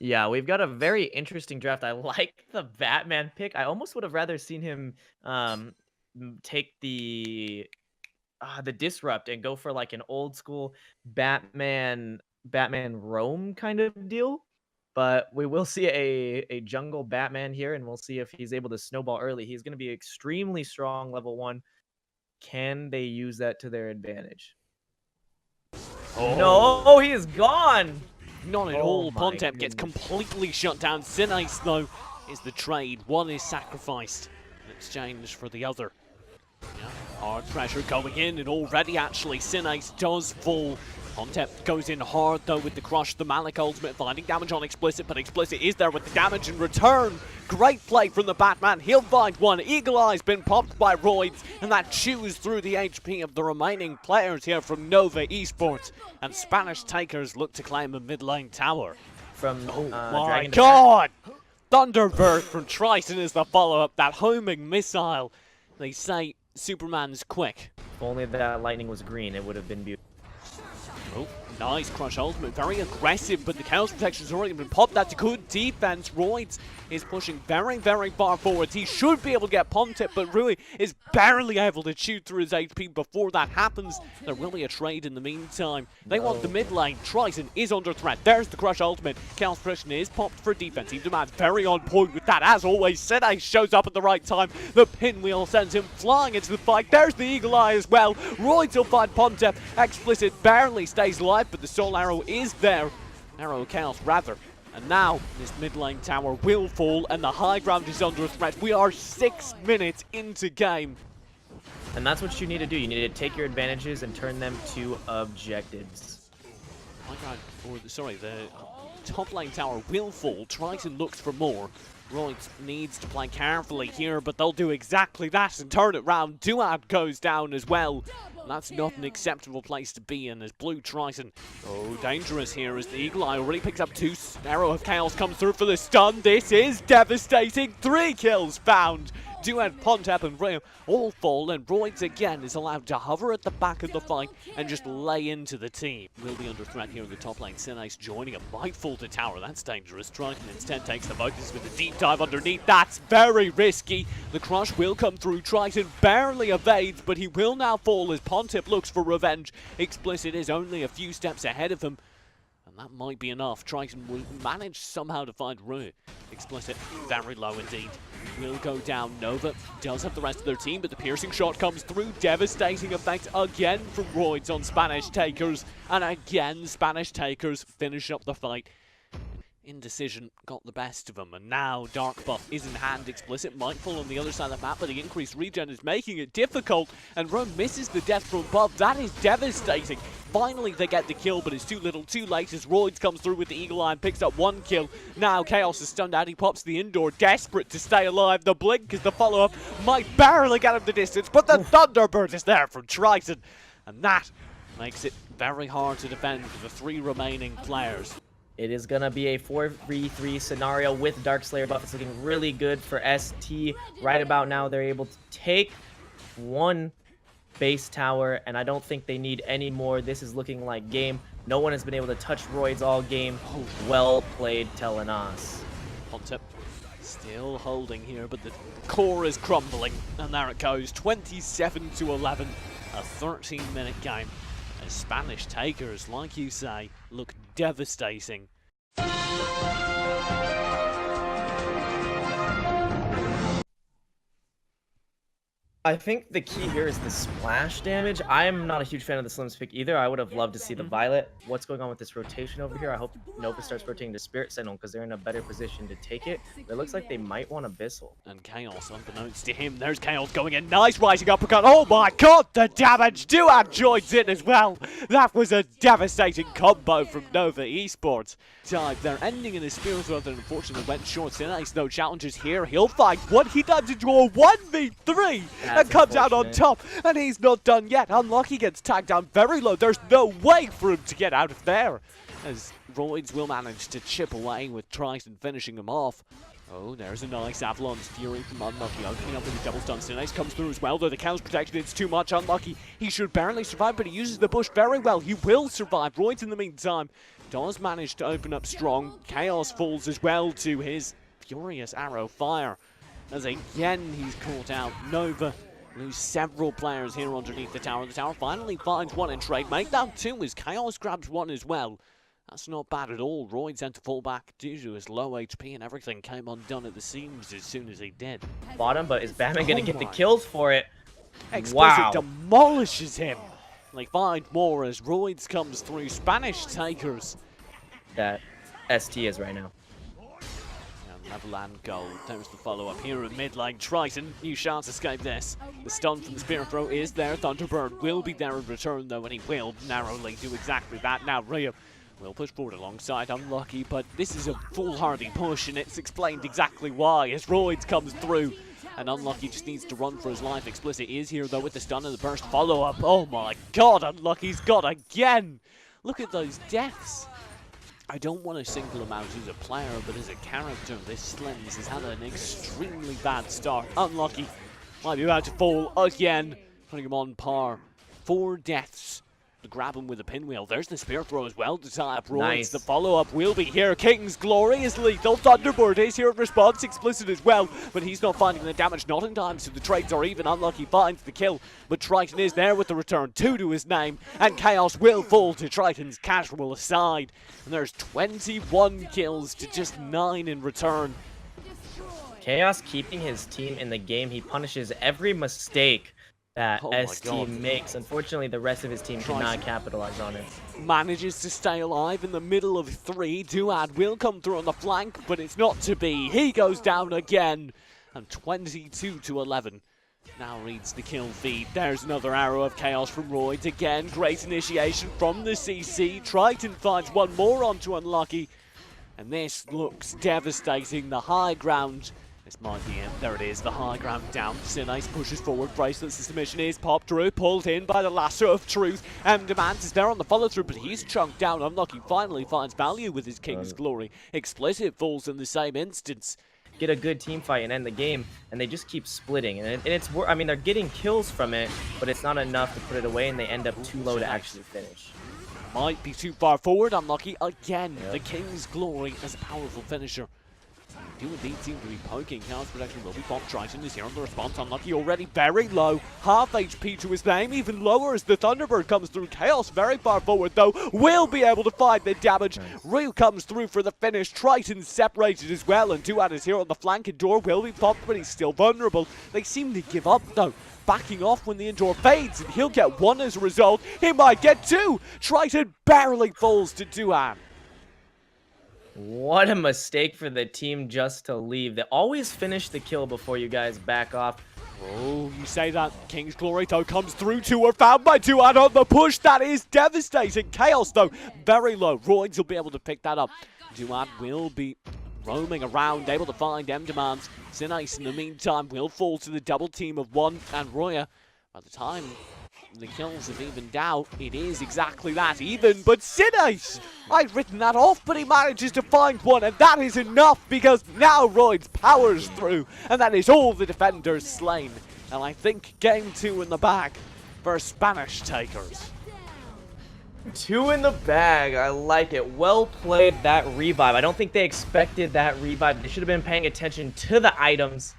Yeah, we've got a very interesting draft. I like the Batman pick. I almost would have rather seen him take the disrupt and go for like an old school Batman Rome kind of deal. But we will see a jungle Batman here, and we'll see if he's able to snowball early. He's going to be extremely strong level 1. Can they use that to their advantage? Oh, No, he is gone. not at Oh all. my Pontep gets goodness. completely shut down. Sinice, though, is the trade. One is sacrificed in exchange for the other. Yeah, hard pressure going in, and already actually Sinice does fall. Pontep goes in hard though with the crush, the Malik ultimate finding damage on Explicit, but Explicit is there with the damage in return. Great play from the Batman, he'll find one. Eagle Eye's been popped by Roids, and that chews through the HP of the remaining players here from Nova eSports. And SpanishTakers look to claim a mid lane tower. From My Dragon to God! Thunderbird from Triton is the follow-up, that homing missile. They say Superman's quick. If only that lightning was green, it would have been beautiful. Oh, nice crush ultimate, very aggressive, but the Chaos Protection's already been popped. That's a good defense. Roids is pushing very, very far forwards. He should be able to get Pontip, but Rui is barely able to shoot through his HP before that happens. There will be a trade in the meantime. They want the mid lane. Triton is under threat. There's the crush ultimate. Chaos Protection is popped for defense. He demands very on point with that. As always, Sene shows up at the right time. The pinwheel sends him flying into the fight. There's the Eagle Eye as well. Roids will find Pontip. Explicit barely stays alive, but the Soul Arrow is there. Arrow Chaos rather. And now this mid lane tower will fall and the high ground is under threat. We are 6 minutes into game. And that's what you need to do. You need to take your advantages and turn them to objectives. High ground, or sorry, the top lane tower will fall. Triton looks for more. Roids needs to play carefully here, but they'll do exactly that and turn it round. Duad goes down as well. And that's not an acceptable place to be in as Blue Triton. Oh, dangerous here as the Eagle Eye already picks up 2. Arrow of Chaos comes through for the stun. This is devastating. 3 kills found. Duad, Pontep and Rio all fall, and Roids again is allowed to hover at the back of the fight and just lay into the team. Will be under threat here in the top lane. Sinice joining him, might fall to tower. That's dangerous. Triton instead takes the focus with a deep dive underneath. That's very risky. The crush will come through. Triton barely evades, but he will now fall as Pontip looks for revenge. Explicit is only a few steps ahead of him. And that might be enough. Triton will manage somehow to find Rue. Explicit, very low indeed. Will go down. Nova does have the rest of their team, but the piercing shot comes through. Devastating effect again from Roids on SpanishTakers. And again, SpanishTakers finish up the fight. Indecision got the best of him, and now Dark Buff is in hand. Explicit might fall on the other side of the map, but the increased regen is making it difficult, and Rome misses the death from above. That is devastating. Finally, they get the kill, but it's too little, too late as Roids comes through with the Eagle Eye and picks up 1 kill. Now Chaos is stunned out. He pops the indoor, desperate to stay alive. The blink is the follow-up. Might barely get him the distance, but the Thunderbird is there from Triton, and that makes it very hard to defend for the 3 remaining players. It is going to be a 4v3 scenario with Darkslayer buff. It's looking really good for ST. Right about now, they're able to take 1 base tower, and I don't think they need any more. This is looking like game. No one has been able to touch Roids all game. Well played, Telenas. Pontep still holding here, but the core is crumbling, and there it goes. 27-11, a 13-minute game. As SpanishTakers, like you say, look devastating. I think the key here is the splash damage. I am not a huge fan of the Slims pick either. I would have loved to see the Violet. What's going on with this rotation over here? I hope Nova starts rotating to Spirit Sentinel because they're in a better position to take it. But it looks like they might want Abyssal. And Chaos, unbeknownst to him, there's Chaos going in. Nice rising uppercut. Oh my God, the damage. Duad joins in as well. That was a devastating combo from Nova eSports. They're ending in a spear as well that unfortunately went short. Sinice, no challenges here. He'll find one. He dives into a 1v3 and comes out on top. And he's not done yet. Unlucky gets tagged down very low. There's no way for him to get out of there. As Roids will manage to chip away with Triton finishing him off. Oh, there's a nice Avalon's Fury from Unlucky opening up with a double stun. Sinice comes through as well, though the Chaos Protection is too much. Unlucky, he should barely survive, but he uses the bush very well. He will survive. Roids in the meantime does manage to open up strong. Chaos falls as well to his furious arrow fire, as again he's caught out. Nova lose several players here underneath the tower. The tower finally finds one in trade. Make that two as Chaos grabs one as well. That's not bad at all. Royd's had to fall back due to his low HP, and everything came undone at the seams as soon as he did. Bottom, but is Batman going to get the kills for it? Explicit Wow. demolishes him. They find more as Royds comes through. SpanishTakers. That ST is right now. Neverland goal. There's the follow-up here in mid lane. Triton, you shan't escape this. The stun from the Spear Throw is there. Thunderbird will be there in return though, and he will narrowly do exactly that. Now Rio will push forward alongside Unlucky, but this is a foolhardy push, and it's explained exactly why as Royds comes through. And Unlucky just needs to run for his life. Explicit is here though with the stun and the burst follow-up. Oh my god, Unlucky's got again! Look at those deaths. I don't want to single him out as a player, but as a character, this Slims has had an extremely bad start. Unlucky might be about to fall again, putting him on par. 4 deaths to grab him with a pinwheel. There's the Spear Throw as well to tie up Royds. Nice. The follow-up will be here. King's Glory is lethal. Thunderbird is here in response. Explicit as well, but he's not finding the damage, not in time, so the trades are even. Unlucky finds the kill, but Triton is there with the return. 2 to his name, and Chaos will fall to Triton's casual aside. And there's 21 kills to just 9 in return. Chaos keeping his team in the game. He punishes every mistake that ST makes. Unfortunately, the rest of his team cannot capitalize on it. Manages to stay alive in the middle of 3. Duad will come through on the flank, but it's not to be. He goes down again, and 22 to 11. Now reads the kill feed. There's another arrow of Chaos from Royds. Again, great initiation from the CC. Triton finds one more onto Unlucky, and this looks devastating. The high ground. This might be it. There it is, the high ground down. Sinice pushes forward, bracelets, the submission is popped through, pulled in by the lasso of truth. Demands is there on the follow through, but he's chunked down. Unlucky finally finds value with his King's Glory. Explicit falls in the same instance. Get a good team fight and end the game, and they just keep splitting. And it's, I mean, they're getting kills from it, but it's not enough to put it away, and they end up too low to actually finish. Might be too far forward. Unlucky again. Yep. The King's Glory as a powerful finisher. Do indeed seem to be poking. Chaos protection will be popped. Triton is here on the response. Unlucky already very low. Half HP to his name. Even lower as the Thunderbird comes through. Chaos very far forward though. Will be able to find the damage. Nice. Ryu comes through for the finish. Triton separated as well. And Duad is here on the flank. Endure will be popped, but he's still vulnerable. They seem to give up though. Backing off when the Endure fades. And he'll get 1 as a result. He might get 2. Triton barely falls to Duad. What a mistake for the team just to leave. They always finish the kill before you guys back off. Oh, you say that. King's Glory, though, comes through. 2 are found by Duad on the push. That is devastating. Chaos, though, very low. Royds will be able to pick that up. Duad will be roaming around, able to find demands. Sinice, in the meantime, will fall to the double team of 1 and Roya. By the time the kills have evened out, it is exactly that, even, but Sinice! I'd written that off, but he manages to find one, and that is enough, because now Royds powers through, and that is all the defenders slain. And I think game 2 in the bag for SpanishTakers. 2 in the bag, I like it. Well played, that revive. I don't think they expected that revive. They should have been paying attention to the items.